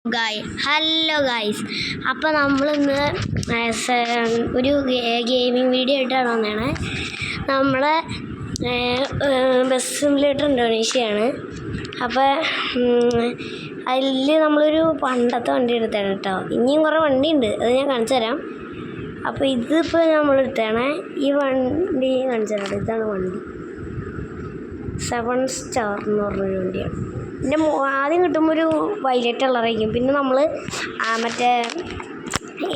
Hello guys, അപ്പോൾ നമ്മളിന്ന് ഒരു ഗെയിമിംഗ് വീഡിയോ ആയിട്ടാണ് വന്നതാണ്. നമ്മളെ ബസ് സിമുലേറ്റർ ഇന്തോനേഷ്യയാണ്. അപ്പോൾ അതിൽ നമ്മളൊരു പണ്ടത്തെ വണ്ടി എടുത്താണ് കേട്ടോ. ഇനിയും കുറേ വണ്ടിയുണ്ട്, അത് ഞാൻ കാണിച്ചു തരാം. അപ്പോൾ ഇതിപ്പോൾ നമ്മളെടുത്താണ്. ഈ വണ്ടി കാണിച്ചു തരാം. ഇതാണ് വണ്ടി, 7 സ്റ്റാർ എന്ന് പറഞ്ഞൊരു വണ്ടിയാണ്. പിന്നെ ആദ്യം കിട്ടുമ്പോൾ ഒരു വയലറ്റ് കളറായിരിക്കും. പിന്നെ നമ്മൾ മറ്റേ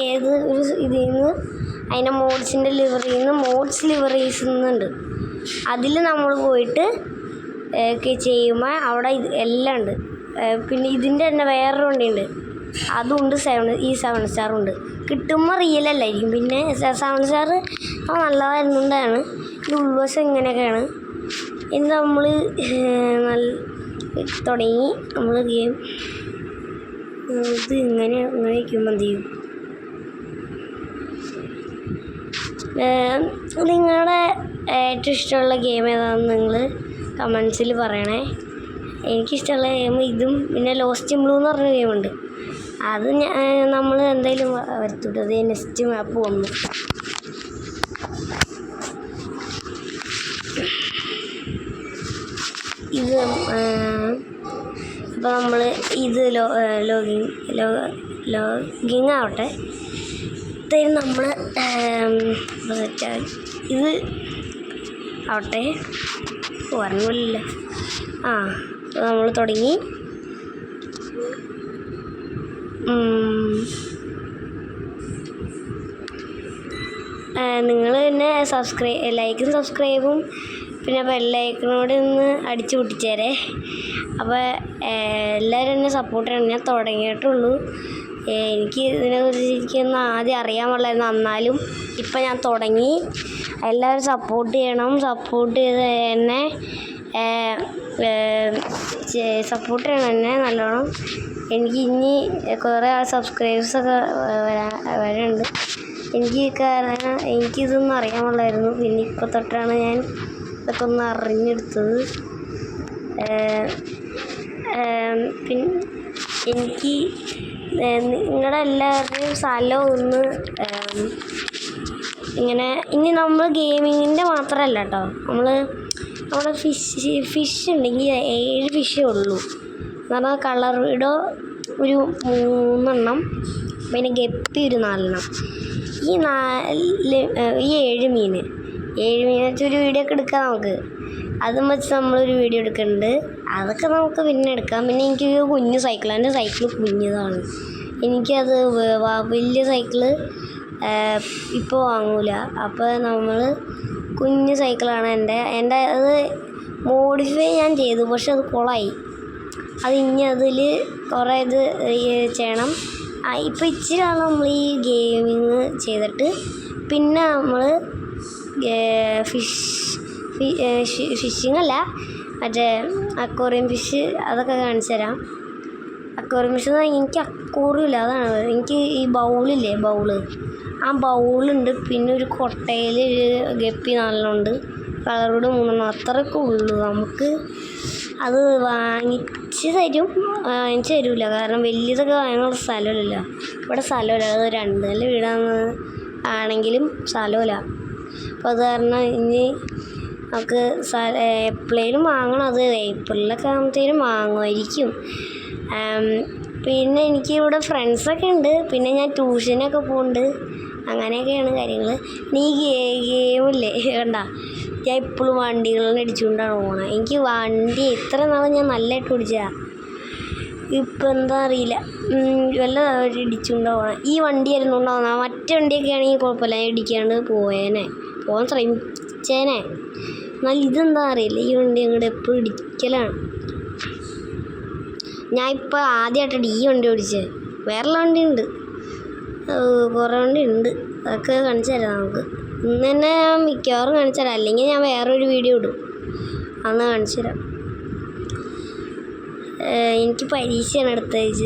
ഏത് ഒരു ഇതിൽ നിന്ന് അതിൻ്റെ മോഡ്സിൻ്റെ മോഡ്സ് ലിവറീസ് നിന്നുണ്ട്. അതിൽ നമ്മൾ പോയിട്ട് ചെയ്യുമ്പോൾ അവിടെ എല്ലാം ഉണ്ട്. പിന്നെ ഇതിൻ്റെ തന്നെ വേറൊരു വണ്ടിയുണ്ട്, അതുണ്ട്. 7 സ്റ്റാറുണ്ട്. കിട്ടുമ്പോൾ റിയൽ അല്ലായിരിക്കും. പിന്നെ 7 സ്റ്റാർ നല്ലതായിരുന്നുകൊണ്ടാണ്. ഈ ഉൾവശം ഇങ്ങനെയൊക്കെയാണ്. ഇന്ന് നമ്മൾ തുടങ്ങി. നമ്മൾ ഗെയിം ഇത് ഇങ്ങനെ വയ്ക്കുമ്പോൾ എന്ത് ചെയ്യും? നിങ്ങളുടെ ഏറ്റവും ഇഷ്ടമുള്ള ഗെയിം ഏതാണെന്ന് നിങ്ങൾ കമൻസിൽ പറയണേ. എനിക്കിഷ്ടമുള്ള ഗെയിം ഇതും പിന്നെ ലോസ്റ്റ് ഇൻ ബ്ലൂ എന്ന് പറഞ്ഞ ഗെയിമുണ്ട്. അത് നമ്മൾ എന്തായാലും വരത്തിട്ടു. അത് നെക്സ്റ്റ് മാപ്പ് വന്നു. ഇത് അപ്പോൾ നമ്മൾ ഇത് ലോഗിങ് ആവട്ടെ. നമ്മൾ ഇത് ആവട്ടെ. പറഞ്ഞില്ല. അപ്പോൾ നമ്മൾ തുടങ്ങി. നിങ്ങൾ പിന്നെ ലൈക്കും സബ്സ്ക്രൈബും പിന്നെ ബെല്ലൈക്കനോട് ഒന്ന് അടിച്ചു പൊട്ടിച്ചേരേ. അപ്പോൾ എല്ലാവരും എന്നെ സപ്പോർട്ട് ചെയ്യണം. ഞാൻ തുടങ്ങിയിട്ടുള്ളൂ. എനിക്ക് ഇതിനെക്കുറിച്ച് എനിക്കൊന്നും ആദ്യം അറിയാൻ പാടില്ലായിരുന്നു. എന്നാലും ഇപ്പം ഞാൻ തുടങ്ങി. എല്ലാവരും സപ്പോർട്ട് ചെയ്യണം. സപ്പോർട്ട് ചെയ്ത് എന്നെ നല്ലോണം. എനിക്ക് ഇനി കുറേ സബ്സ്ക്രൈബേഴ്സൊക്കെ വരാനുണ്ട്. കാരണം എനിക്കിതൊന്നും അറിയാൻ പാടില്ലായിരുന്നു. പിന്നെ ഇപ്പോൾ തൊട്ടാണ് ഞാൻ ഇതൊക്കെ ഒന്ന് അറിഞ്ഞെടുത്തത്. പിന്നെ എനിക്ക് നിങ്ങളുടെ എല്ലാവരുടെയും സ്ഥലം ഒന്ന് ഇങ്ങനെ ഇനി നമ്മൾ ഗെയിമിങ്ങിൻ്റെ മാത്രമല്ല കേട്ടോ. നമ്മുടെ ഫിഷ് ഉണ്ടെങ്കിൽ 7 ഫിഷേ ഉള്ളൂ. എന്ന് പറഞ്ഞാൽ കളർ വീഡോ ഒരു 3 പിന്നെ ഗപ്പി ഒരു 4. ഈ 7 മീൻ വെച്ചൊരു വീഡിയോ ഒക്കെ എടുക്കാം നമുക്ക്. അതും വെച്ച് നമ്മളൊരു വീഡിയോ എടുക്കുന്നുണ്ട്. അതൊക്കെ നമുക്ക് പിന്നെ എടുക്കാം. പിന്നെ എനിക്ക് കുഞ്ഞു സൈക്കിൾ, എൻ്റെ സൈക്കിൾ കുഞ്ഞതാണ്. എനിക്കത് വലിയ സൈക്കിള് ഇപ്പോൾ വാങ്ങൂല. അപ്പോൾ നമ്മൾ കുഞ്ഞു സൈക്കിളാണ് എൻ്റെ അത് മോഡിഫൈ ഞാൻ ചെയ്തു, പക്ഷെ അത് കുളമായി. അത് ഇനി അതിൽ കുറേ ഇത് ചെയ്യണം. ഇപ്പോൾ ഇച്ചിരി ആണ് നമ്മൾ ഈ ഗെയിമിങ് ചെയ്തിട്ട്. പിന്നെ നമ്മൾ ഫിഷിങ് അല്ല, മറ്റേ അക്വേറിയം ഫിഷ്, അതൊക്കെ കാണിച്ചു തരാം. അക്വേറിയം ഫിഷ് എനിക്ക് അക്വേറിയമില്ല, അതാണ്. എനിക്ക് ഈ ബൗളില്ലേ, ആ ബൗളുണ്ട്. പിന്നെ ഒരു കൊട്ടയിൽ ഗപ്പി 4 കളറോട് 3 അത്രയൊക്കെ ഉള്ളൂ. നമുക്ക് അത് വാങ്ങിച്ച് തരില്ല. കാരണം വലിയതൊക്കെ വാങ്ങാനുള്ള സ്ഥലമില്ല. ഇവിടെ സ്ഥലമില്ല. അത് 2 നില വീടാന്ന് ആണെങ്കിലും സ്ഥലമില്ല. അപ്പോൾ അത് കാരണം ഇനി നമുക്ക് എപ്പോഴേലും വാങ്ങണം. അത് ഏപ്രിലൊക്കെ ആകുമ്പോഴത്തേനും വാങ്ങുമായിരിക്കും. പിന്നെ എനിക്ക് ഇവിടെ ഫ്രണ്ട്സൊക്കെ ഉണ്ട്. പിന്നെ ഞാൻ ട്യൂഷനൊക്കെ പോകുന്നുണ്ട്. അങ്ങനെയൊക്കെയാണ് കാര്യങ്ങൾ. നീ ഗെയിമില്ലേ കണ്ട, ഞാൻ ഇപ്പോഴും വണ്ടികളെല്ലാം ഇടിച്ചുകൊണ്ടാണ് പോകണം. എനിക്ക് വണ്ടി എത്ര നാളും ഞാൻ നല്ലതായിട്ട് ഓടിച്ചതാണ്. ഇപ്പം എന്താ അറിയില്ല, വല്ല ഇടിച്ചുകൊണ്ടാണ് പോകണം. ഈ വണ്ടി ആയിരുന്നുണ്ടാവുന്ന മറ്റേ വണ്ടിയൊക്കെ ആണെങ്കിൽ കുഴപ്പമില്ല, ഞാൻ ഇടിക്കാണ്ട് പോകാൻ ശ്രമിച്ചേനെ. എന്നാൽ ഇതെന്താ അറിയില്ല, ഈ വണ്ടി അങ്ങോട്ട് എപ്പോഴും ഇടിക്കലാണ്. ഞാൻ ഇപ്പോൾ ആദ്യമായിട്ടാണ് ഈ വണ്ടി ഓടിച്ചത്. വേറെ വണ്ടിയുണ്ട്, കുറേ വണ്ടിയുണ്ട്. അതൊക്കെ കാണിച്ചു തരാം നമുക്ക്. ഇന്ന് തന്നെ മിക്കവാറും കാണിച്ചു തരാം. അല്ലെങ്കിൽ ഞാൻ വേറൊരു വീഡിയോ ഇടും, അന്ന് കാണിച്ചു തരാം. എനിക്ക് പരീക്ഷയാണ് അടുത്ത ആഴ്ച.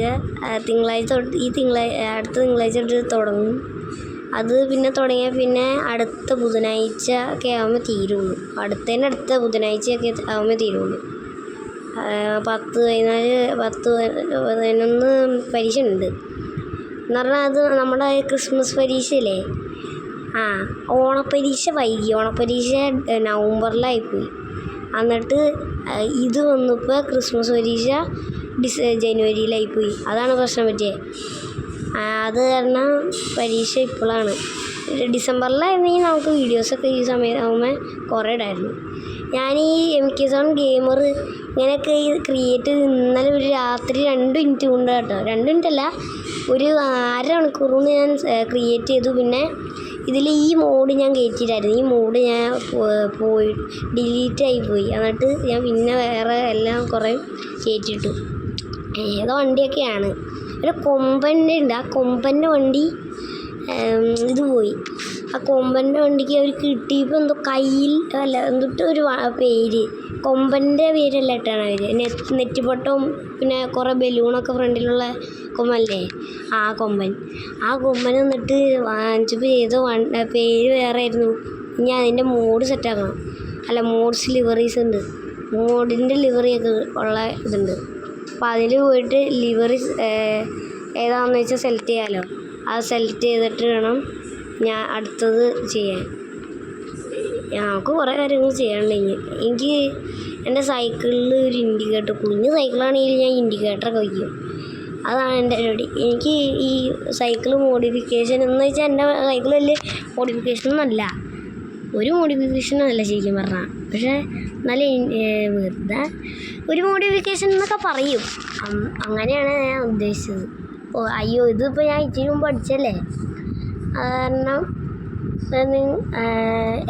തിങ്കളാഴ്ച തൊട്ട് അടുത്ത തിങ്കളാഴ്ച തൊട്ട് തുടങ്ങും. അത് പിന്നെ തുടങ്ങിയാൽ പിന്നെ അടുത്ത ബുധനാഴ്ച ഒക്കെ ആകുമ്പോൾ തീരുള്ളൂ. അടുത്ത ബുധനാഴ്ചയൊക്കെ ആകുമ്പോൾ തീരുള്ളൂ. 10, 11 പരീക്ഷ ഉണ്ട് എന്ന് പറഞ്ഞാൽ അത് നമ്മുടെ ക്രിസ്മസ് പരീക്ഷയില്ലേ, ഓണപ്പരീക്ഷ വൈകി. ഓണപ്പരീക്ഷ നവംബറിലായിപ്പോയി. എന്നിട്ട് ഇത് വന്നപ്പോൾ ക്രിസ്മസ് പരീക്ഷ ജനുവരിയിലായിപ്പോയി. അതാണ് പ്രശ്നം പറ്റിയത്. അത് കാരണം പരീക്ഷ ഇപ്പോഴാണ്. ഡിസംബറിലായിരുന്നെങ്കിൽ നമുക്ക് വീഡിയോസൊക്കെ ഈ സമയമാകുമ്പോൾ കുറേ ഇടായിരുന്നു. ഞാൻ ഈ MK7 ഗെയിമർ ഇങ്ങനെയൊക്കെ ക്രിയേറ്റ് ഇന്നലെ ഒരു രാത്രി 2 മിനിറ്റ് കൊണ്ട് കേട്ടോ, 2 മിനിറ്റല്ല, ഒരു 1/2 മണിക്കൂർ കൊണ്ട് ഞാൻ ക്രിയേറ്റ് ചെയ്തു. പിന്നെ ഇതിൽ ഈ മോഡ് ഞാൻ കയറ്റിയിട്ടായിരുന്നു. ഈ മോഡ് ഞാൻ പോയി ഡിലീറ്റായി പോയി. എന്നിട്ട് ഞാൻ പിന്നെ വേറെ എല്ലാം കുറേ കയറ്റിയിട്ടു. ഏതോ വണ്ടിയൊക്കെയാണ്, ഒരു കൊമ്പൻ്റെ ഉണ്ട്. ആ കൊമ്പൻ്റെ വണ്ടി ഇത് പോയി. ആ കൊമ്പൻ്റെ വണ്ടിക്ക് അവർ കിട്ടിയപ്പോൾ എന്തോ കയ്യിൽ അല്ല എന്നിട്ട് ഒരു പേര്, കൊമ്പൻ്റെ പേരല്ല ഇട്ടാണ് അവർ. നെറ്റിപ്പൊട്ടവും പിന്നെ കുറേ ബലൂണൊക്കെ ഫ്രണ്ടിലുള്ള കൊമ്പല്ലേ, ആ കൊമ്പൻ എന്നിട്ട് വാങ്ങിച്ചപ്പോൾ ഏതോ പേര് വേറെ ആയിരുന്നു. ഇനി അതിൻ്റെ മോഡ് സെറ്റാക്കണം. അല്ല, മോഡ്സ് ലിവറീസ് ഉണ്ട്, മോഡിൻ്റെ ലിവറിയൊക്കെ ഉള്ള ഇതുണ്ട്. അപ്പോൾ അതിൽ പോയിട്ട് ലിവറി ഏതാണെന്ന് വെച്ചാൽ സെലക്ട് ചെയ്യാമല്ലോ. അത് സെലക്ട് ചെയ്തിട്ട് വേണം ഞാൻ അടുത്തത് ചെയ്യാൻ. ഞങ്ങൾക്ക് കുറേ കാര്യങ്ങൾ ചെയ്യാനുണ്ടെങ്കിൽ എനിക്ക് എൻ്റെ സൈക്കിളിൽ ഒരു ഇൻഡിക്കേറ്റർ, കുഞ്ഞ് സൈക്കിളാണെങ്കിൽ ഞാൻ ഇൻഡിക്കേറ്ററൊക്കെ വയ്ക്കും. അതാണ് എൻ്റെ പരിപാടി. എനിക്ക് ഈ സൈക്കിൾ മോഡിഫിക്കേഷൻ എന്ന് വെച്ചാൽ എൻ്റെ സൈക്കിൾ വലിയ മോഡിഫിക്കേഷനൊന്നുമല്ല, ഒരു മോഡിഫിക്കേഷനും അല്ല ശരിക്കും പറഞ്ഞാൽ. പക്ഷേ നല്ല വെറുതെ ഒരു മോഡിഫിക്കേഷൻ എന്നൊക്കെ പറയും. അങ്ങനെയാണ് ഞാൻ ഉദ്ദേശിച്ചത്. അയ്യോ, ഇതിപ്പോൾ ഞാൻ ഇച്ചിരി മുമ്പ് പഠിച്ചല്ലേ. അത് കാരണം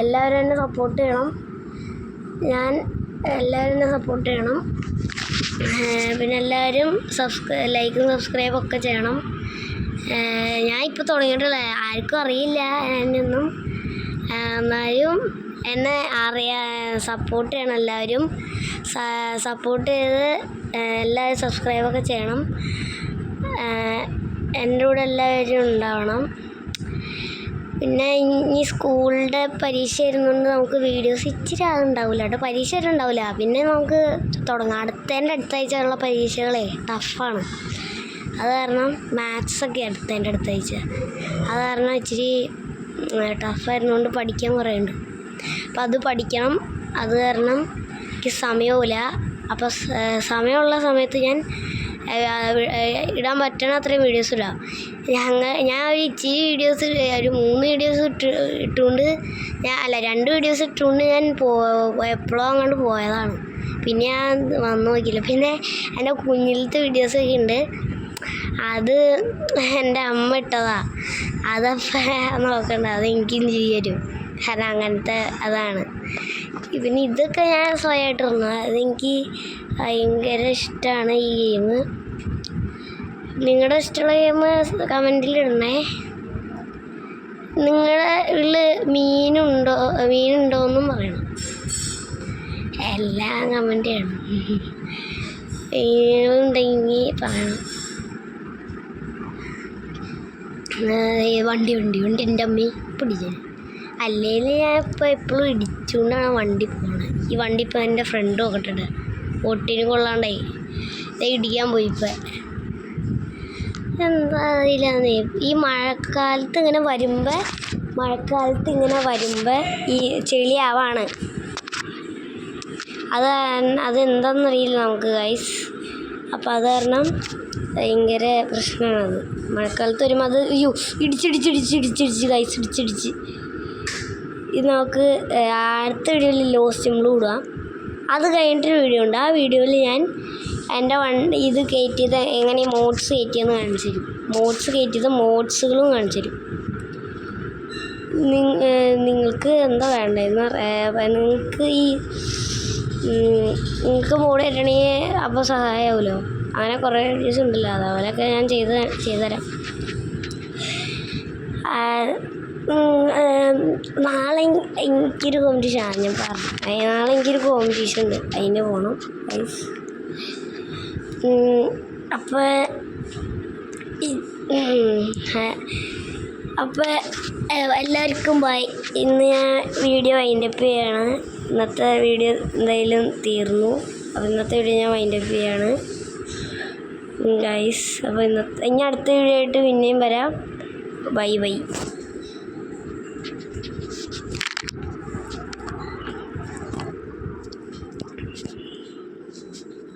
എല്ലാവരും എന്നെ സപ്പോർട്ട് ചെയ്യണം. എല്ലാവരും എന്നെ സപ്പോർട്ട് ചെയ്യണം. പിന്നെ എല്ലാവരും ലൈക്കും സബ്സ്ക്രൈബൊക്കെ ചെയ്യണം. ഞാൻ ഇപ്പോൾ തുടങ്ങിയിട്ടുള്ള ആർക്കും അറിയില്ല എന്നൊന്നും, എന്നാലും എന്നെ സപ്പോർട്ട് ചെയ്യണം. എല്ലാവരും സപ്പോർട്ട് ചെയ്ത് എല്ലാവരും സബ്സ്ക്രൈബൊക്കെ ചെയ്യണം. എൻ്റെ കൂടെ എല്ലാവരും ഉണ്ടാവണം. പിന്നെ ഇനി സ്കൂളിൻ്റെ പരീക്ഷ വരുന്നതുകൊണ്ട് നമുക്ക് വീഡിയോസ് ഇച്ചിരി ഉണ്ടാവില്ല കേട്ടോ, പരീക്ഷ വരെ ഉണ്ടാവില്ല. പിന്നെ നമുക്ക് തുടങ്ങാം. അടുത്ത ആഴ്ചയുള്ള പരീക്ഷകളെ ടഫാണ്. അത് കാരണം മാത്സൊക്കെ അടുത്ത ആഴ്ച, അത് കാരണം ഇച്ചിരി ടഫായിരുന്നുകൊണ്ട് പഠിക്കാൻ കുറേ ഉണ്ട്. അപ്പം അത് പഠിക്കണം. അത് കാരണം എനിക്ക് സമയമില്ല. അപ്പോൾ സമയമുള്ള സമയത്ത് ഞാൻ ഇടാൻ പറ്റണ അത്രയും വീഡിയോസ് ഇടാം. ഞാൻ ഒരു ഇച്ചിരി വീഡിയോസ്, ഒരു 3 വീഡിയോസ് ഇട്ടുകൊണ്ട് 2 വീഡിയോസ് ഇട്ടുകൊണ്ട് ഞാൻ എപ്പോഴോ അങ്ങോട്ട് പോയതാണ്. പിന്നെ ഞാൻ വന്നു നോക്കിയില്ല. പിന്നെ എൻ്റെ കുഞ്ഞിലത്തെ വീഡിയോസൊക്കെ ഉണ്ട്, അത് എൻ്റെ അമ്മ ഇട്ടതാണ്. അതപ്പോൾ നോക്കണ്ട, അത് എനിക്കും ചിരി വരും. കാരണം അങ്ങനത്തെ അതാണ്. പിന്നെ ഇതൊക്കെ ഞാൻ സ്വയമായിട്ടിരുന്നു. അതെനിക്ക് ഭയങ്കര ഇഷ്ടമാണ് ഈ ഗെയിം. നിങ്ങളുടെ ഇഷ്ടമുള്ള ഗെയിം കമൻറ്റിലിടണേ. നിങ്ങളുടെ വീട്ടിൽ മീനുണ്ടോയെന്നും പറയണം. എല്ലാം കമൻറ്റ് ചെയ്യണം. മീനുണ്ടെങ്കിൽ പറയണം. വണ്ടി എൻ്റെ അമ്മി പിടിച്ചു. അല്ലെങ്കിൽ ഞാൻ ഇപ്പോൾ എപ്പോഴും ഇടിച്ചുകൊണ്ടാണ് വണ്ടി പോകണത്. ഈ വണ്ടി ഇപ്പോൾ എൻ്റെ ഫ്രണ്ട് നോക്കട്ടെ, ഒട്ടിന് കൊള്ളാണ്ടായി ഇടിക്കാൻ പോയി. ഇപ്പം എന്താ അറിയില്ല. ഈ മഴക്കാലത്ത് ഇങ്ങനെ വരുമ്പോൾ ഈ ചെളിയാവാണ്. അതെന്താണെന്നറിയില്ല നമുക്ക് ഗൈസ്. അപ്പോൾ അത് കാരണം ഭയങ്കര പ്രശ്നമാണത്. മഴക്കാലത്ത് വരുമ്പോൾ അത് ഇടിച്ചിടിച്ച് ഗൈസ്, ഇടിച്ചിടിച്ച്. ഇത് നമുക്ക് അടുത്ത വീഡിയോയിൽ ലോസ്റ്റ് സിമ്പിൾ ഇടുക. അത് കഴിഞ്ഞിട്ടൊരു വീഡിയോ ഉണ്ട്. ആ വീഡിയോയിൽ ഞാൻ എൻ്റെ വണ്ടി ഇത് കയറ്റിയത് എങ്ങനെ മോഡ്സ് കയറ്റിയെന്ന് കാണിച്ചു തരും. മോഡ്സുകളും കാണിച്ചു തരും. നിങ്ങൾക്ക് എന്താ വേണ്ടതെന്ന് നിങ്ങൾക്ക് മോഡ് കയറ്റണമെങ്കിൽ അപ്പോൾ സഹായമാവുമല്ലോ. അങ്ങനെ കുറേ വീഡിയോസ് ഉണ്ടല്ലോ, അതുപോലെയൊക്കെ ഞാൻ ചെയ്തുതരാം. നാളെ എനിക്കൊരു കോമ്പറ്റീഷനാണ് ഞാൻ പറഞ്ഞു. നാളെ എനിക്കൊരു കോമ്പറ്റീഷൻ ഉണ്ട്, അതിന് പോകണം. അപ്പോൾ എല്ലാവർക്കും ബൈ. ഇന്ന് ഞാൻ വീഡിയോ വൈൻഡപ്പ് ചെയ്യാണ്. ഇന്നത്തെ വീഡിയോ എന്തായാലും തീർന്നു. അപ്പോൾ ഇന്നത്തെ വീഡിയോ ഞാൻ വൈൻഡ് അപ്പ് ചെയ്യാണ് ഗൈസ്. അപ്പോൾ ഇനി അടുത്ത വീഡിയോ ആയിട്ട് പിന്നെയും വരാം. Bye bye.